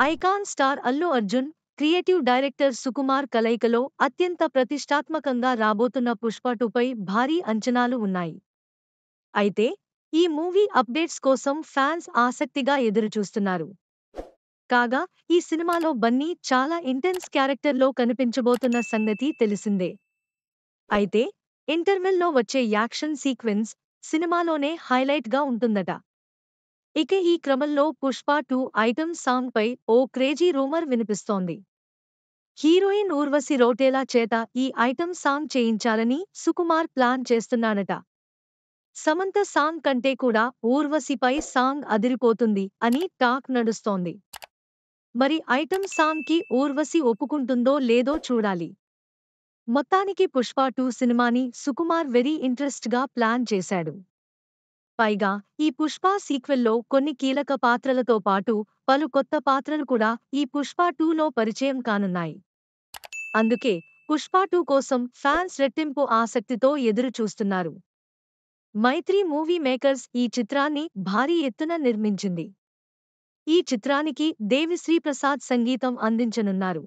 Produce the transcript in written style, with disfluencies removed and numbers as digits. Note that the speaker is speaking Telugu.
Icon star Allu Arjun, creative director Sukumar కలయికలో అత్యంత ప్రతిష్టాత్మకంగా రాబోతున్న పుష్ప 2పై భారీ అంచనాలు ఉన్నాయి. అయితే, ఈ మూవీ అప్డేట్స్ కోసం ఫ్యాన్స్ ఆసక్తిగా ఎదురుచూస్తున్నారు. కాగా, ఈ సినిమాలో బన్నీ చాలా ఇంటెన్స్ క్యారెక్టర్లో కనిపించబోతున్న సంగతి తెలిసిందే. అయితే, ఇంటర్వెల్లో వచ్చే యాక్షన్ సీక్వెన్స్ సినిమాలోనే హైలైట్గా ఉంటుందట. ఇక ఈ క్రమంలో పుష్ప 2 ఐటెం సాంగ్ పై ఓ క్రేజీ రూమర్ వినిపిస్తోంది. హీరోయిన్ ఊర్వశి రౌటేలా చేత ఈ ఐటెం సాంగ్ చేయించాలని సుకుమార్ ప్లాన్ చేస్తున్నాడట. సమంత సాంగ్ కంటే కూడా ఊర్వశిపై సాంగ్ అదిరిపోతుంది అని టాక్ నడుస్తోంది. మరి ఐటెం సాంగ్ కి ఊర్వశి ఒప్పుకుంటుందో లేదో చూడాలి. మొత్తానికి పుష్ప 2 సినిమాని సుకుమార్ వెరీ ఇంట్రెస్ట్ గా ప్లాన్ చేశాడు. పైగా ఈ పుష్ప సీక్వెల్లో కొన్ని కీలక పాత్రలతో పాటు పలు కొత్త పాత్రలు కూడా ఈ పుష్ప 2లో పరిచయం కానున్నాయి. అందుకే పుష్ప 2 కోసం ఫ్యాన్స్ రెట్టింపు ఆసక్తితో ఎదురు చూస్తున్నారు. మైత్రి మూవీ మేకర్స్ ఈ చిత్రాన్ని భారీ ఎత్తున నిర్మించింది. ఈ చిత్రానికి దేవిశ్రీ ప్రసాద్ సంగీతం అందించనున్నారు.